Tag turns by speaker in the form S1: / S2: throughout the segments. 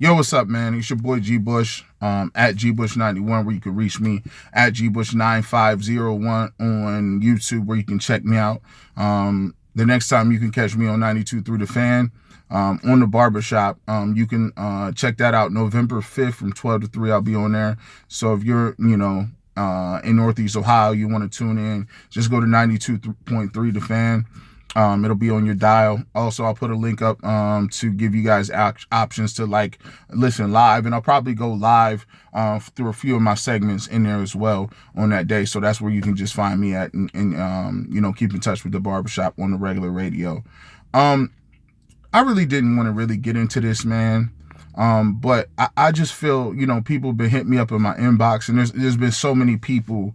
S1: Yo, what's up, man? It's your boy G Bush, at GBush91, where you can reach me, at GBush9501 on YouTube, where you can check me out. The next time you can catch me on 92 Through the Fan, on the barbershop. You can check that out November 5th from 12 to 3. I'll be on there. So if you're, in Northeast Ohio, you want to tune in, just go to 92.3 The Fan. It'll be on your dial. Also, I'll put a link up to give you guys options to listen live, and I'll probably go live through a few of my segments in there as well on that day. So that's where you can just find me at, and keep in touch with the barbershop on the regular radio. I really didn't want to really get into this, man. But I just feel, people have been hitting me up in my inbox, and there's been so many people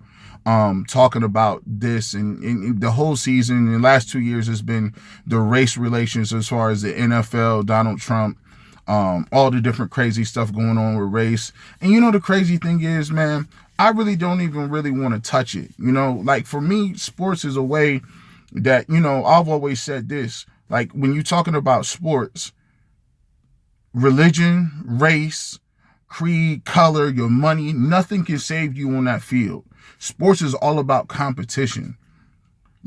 S1: talking about this, and the whole season, in the last 2 years, has been the race relations as far as the NFL, Donald Trump, all the different crazy stuff going on with race. And the crazy thing is, man, I really don't even really want to touch it. For me, sports is a way that, I've always said this, when you're talking about sports, religion, race, creed, color, your money, nothing can save you on that field. Sports is all about competition.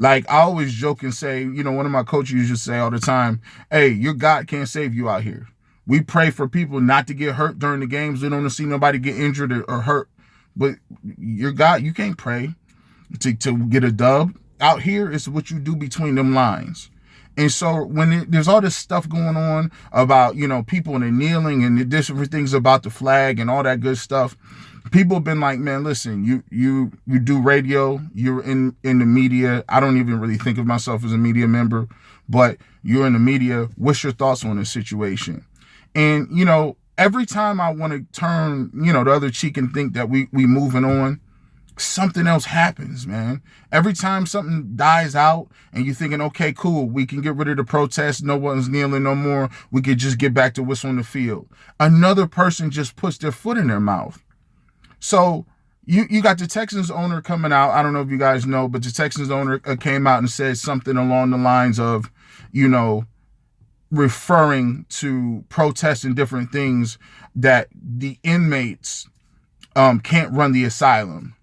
S1: I always joke and say, one of my coaches used to say all the time, hey, your God can't save you out here. We pray for people not to get hurt during the games. We don't want to see nobody get injured or hurt. But your God, you can't pray to get a dub. Out here, it's what you do between them lines. And so when there's all this stuff going on about, people and kneeling and the different things about the flag and all that good stuff, people have been like, man, listen, you do radio, you're in the media. I don't even really think of myself as a media member, but you're in the media. What's your thoughts on this situation? And, every time I want to turn, the other cheek and think that we moving on, something else happens, man. Every time something dies out and you're thinking, okay, cool, we can get rid of the protests, no one's kneeling no more, we could just get back to what's on the field, another person just puts their foot in their mouth. So you got the Texans owner coming out. I don't know if you guys know, but the Texans owner came out and said something along the lines of, referring to protests and different things, that the inmates can't run the asylum.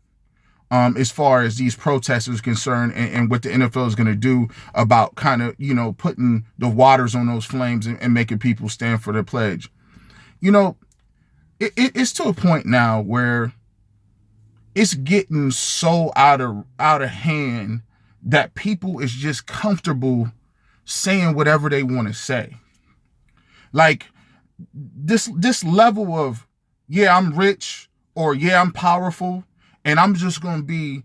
S1: As far as these protests is concerned, and what the NFL is going to do about kind of, putting the waters on those flames and making people stand for their pledge. It's to a point now where it's getting so out of hand that people is just comfortable saying whatever they want to say. This level of, yeah, I'm rich, or yeah, I'm powerful, and I'm just going to be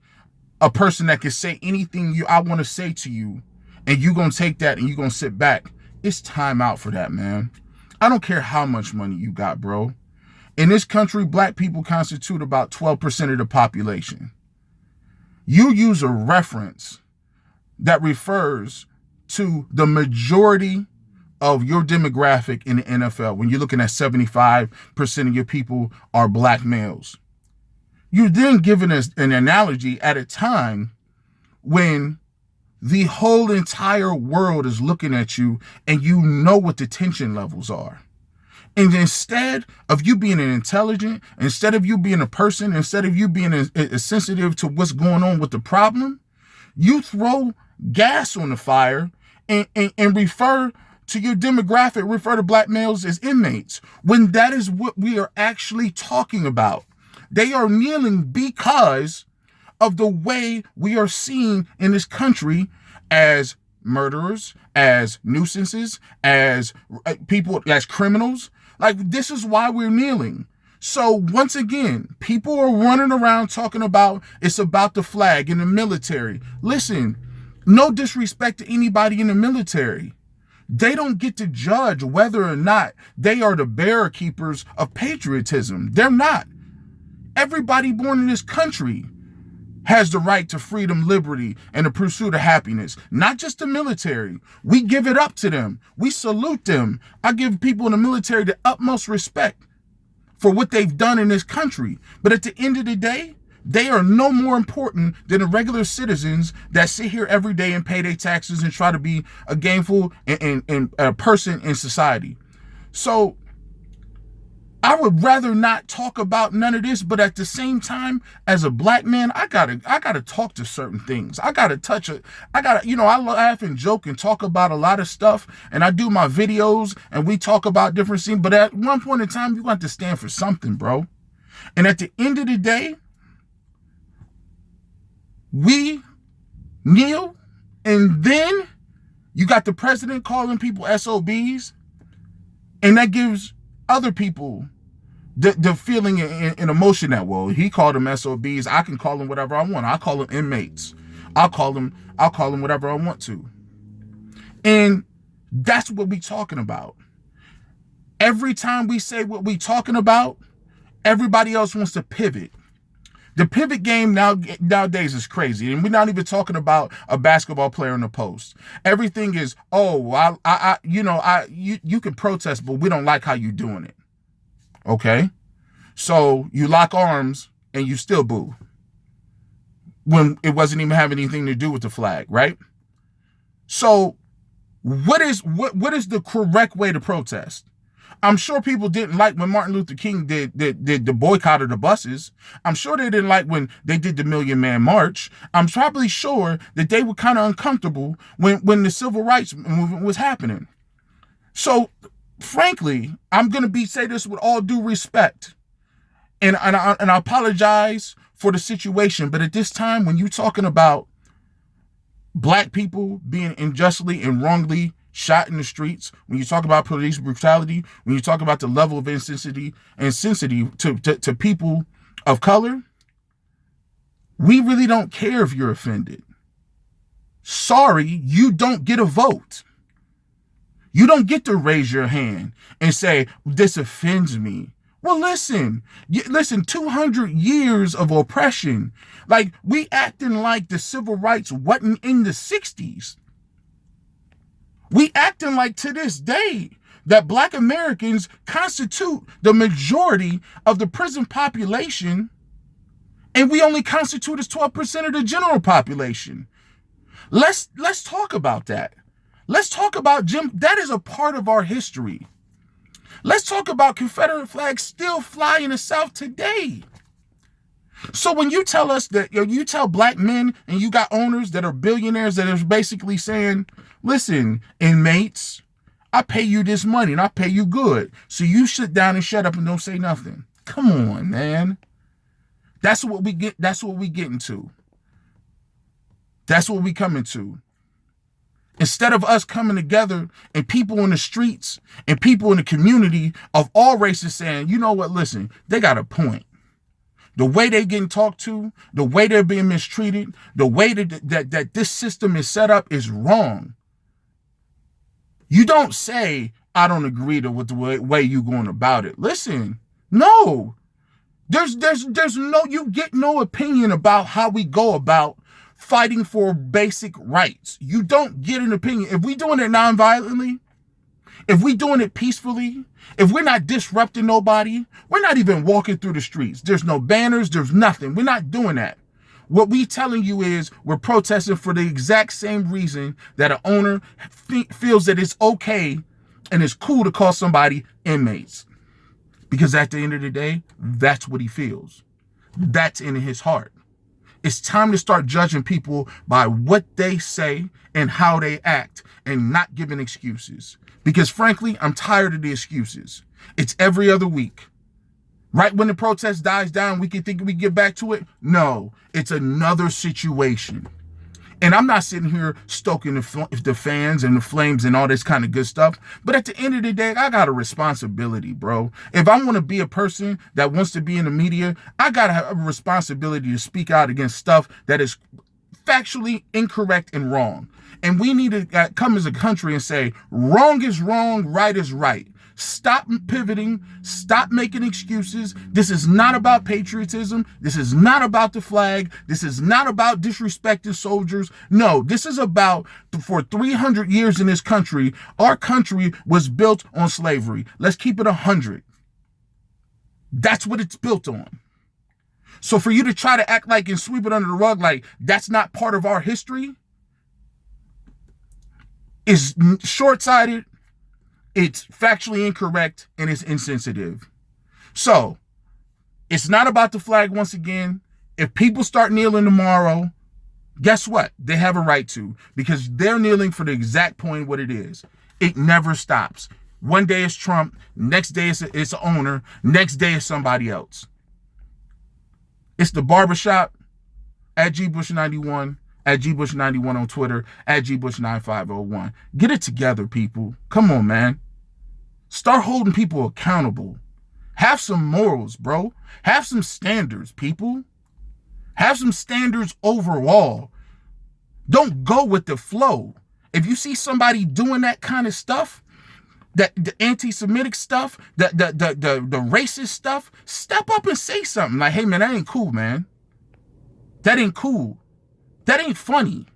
S1: a person that can say anything I want to say to you, and you're going to take that and you're going to sit back. It's time out for that, man. I don't care how much money you got, bro. In this country, black people constitute about 12% of the population. You use a reference that refers to the majority of your demographic in the NFL. When you're looking at 75% of your people are black males. You're then giving us an analogy at a time when the whole entire world is looking at you and you know what the tension levels are. And instead of you being an intelligent, instead of you being a person, instead of you being a sensitive to what's going on with the problem, you throw gas on the fire and refer to your demographic, refer to black males as inmates, when that is what we are actually talking about. They are kneeling because of the way we are seen in this country as murderers, as nuisances, as people, as criminals. This is why we're kneeling. So once again, people are running around talking about it's about the flag in the military. Listen, no disrespect to anybody in the military. They don't get to judge whether or not they are the bearer keepers of patriotism. They're not. Everybody born in this country has the right to freedom, liberty, and the pursuit of happiness. Not just the military. We give it up to them. We salute them. I give people in the military the utmost respect for what they've done in this country. But at the end of the day, they are no more important than the regular citizens that sit here every day and pay their taxes and try to be a gainful and a person in society. So I would rather not talk about none of this, but at the same time, as a black man, I gotta talk to certain things. I gotta touch it. I laugh and joke and talk about a lot of stuff, and I do my videos and we talk about different things. But at one point in time, you got to stand for something, bro. And at the end of the day, we kneel, and then you got the president calling people SOBs, and that gives other people the feeling and emotion that, well, he called them SOBs. I can call them whatever I want. I call them inmates. I'll call them whatever I want to. And that's what we talking about. Every time we say what we talking about, everybody else wants to pivot. The pivot game nowadays is crazy. And we're not even talking about a basketball player in the post. Everything is, you can protest, but we don't like how you're doing it. Okay? So you lock arms and you still boo. When it wasn't even having anything to do with the flag, right? So what is the correct way to protest? I'm sure people didn't like when Martin Luther King did the boycott of the buses. I'm sure they didn't like when they did the Million Man March. I'm probably sure that they were kind of uncomfortable when the civil rights movement was happening. So, frankly, I'm going to say this with all due respect. And I apologize for the situation. But at this time, when you're talking about black people being unjustly and wrongly shot in the streets, when you talk about police brutality, when you talk about the level of insensitivity to people of color, we really don't care if you're offended. Sorry, you don't get a vote. You don't get to raise your hand and say, this offends me. Well, listen, 200 years of oppression. Like, we acting like the civil rights wasn't in the 60s. We acting like to this day that black Americans constitute the majority of the prison population, and we only constitute as 12% of the general population. Let's talk about that. Let's talk about Jim. That is a part of our history. Let's talk about Confederate flags still fly in the South today. So when you tell us that, you tell black men and you got owners that are billionaires that are basically saying, listen, inmates, I pay you this money and I pay you good. So you sit down and shut up and don't say nothing. Come on, man. That's what we get. That's what we getting to. That's what we coming to. Instead of us coming together and people in the streets and people in the community of all races saying, you know what, listen, they got a point. The way they're getting talked to, the way they're being mistreated, the way that this system is set up is wrong. You don't say, I don't agree with the way you're going about it. Listen, no. There's no, you get no opinion about how we go about fighting for basic rights. You don't get an opinion. If we doing it nonviolently, if we doing it peacefully, if we're not disrupting nobody, we're not even walking through the streets. There's no banners, there's nothing. We're not doing that. What we telling you is we're protesting for the exact same reason that an owner feels that it's okay and it's cool to call somebody inmates. Because at the end of the day, that's what he feels. That's in his heart. It's time to start judging people by what they say and how they act and not giving excuses. Because frankly, I'm tired of the excuses. It's every other week. Right when the protest dies down, we can think we get back to it. No, it's another situation. And I'm not sitting here stoking the fans and the flames and all this kind of good stuff. But at the end of the day, I got a responsibility, bro. If I want to be a person that wants to be in the media, I got to have a responsibility to speak out against stuff that is factually incorrect and wrong. And we need to come as a country and say, wrong is wrong, right is right. Stop pivoting. Stop making excuses. This is not about patriotism. This is not about the flag. This is not about disrespecting soldiers. No, this is about, for 300 years in this country, our country was built on slavery. Let's keep it 100. That's what it's built on. So for you to try to act like and sweep it under the rug like that's not part of our history is short-sighted. It's factually incorrect and it's insensitive. So it's not about the flag once again. If people start kneeling tomorrow, guess what? They have a right to, because they're kneeling for the exact point what it is. It never stops. One day it's Trump, next day it's an owner, next day it's somebody else. It's the barbershop at GBush91, at GBush91 on Twitter, at GBush9501. Get it together, people. Come on, man. Start holding people accountable. Have some morals, bro. Have some standards, people. Have some standards overall. Don't go with the flow. If you see somebody doing that kind of stuff, the anti-Semitic stuff, the racist stuff, step up and say something like, hey, man, that ain't cool, man. That ain't cool. That ain't funny.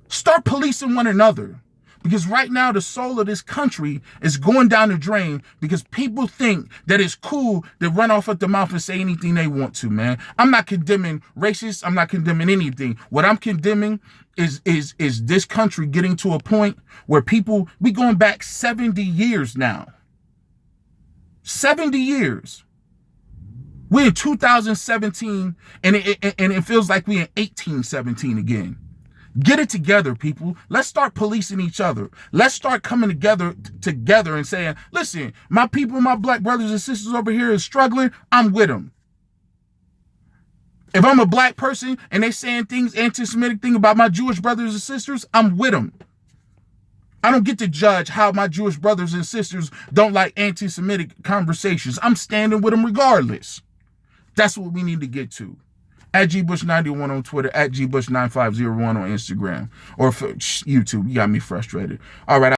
S1: Start policing one another. Because right now, the soul of this country is going down the drain because people think that it's cool to run off at the mouth and say anything they want to, man. I'm not condemning racists. I'm not condemning anything. What I'm condemning is this country getting to a point where people, we going back 70 years now. 70 years. We're in 2017, and it feels like we're in 1817 again. Get it together, people. Let's start policing each other. Let's start coming together and saying, listen, my people, my black brothers and sisters over here is struggling. I'm with them. If I'm a black person and they saying things, anti-Semitic thing about my Jewish brothers and sisters, I'm with them. I don't get to judge how my Jewish brothers and sisters don't like anti-Semitic conversations. I'm standing with them regardless. That's what we need to get to. At GBush91 on Twitter, at GBush9501 on Instagram, or for YouTube. You got me frustrated. All right.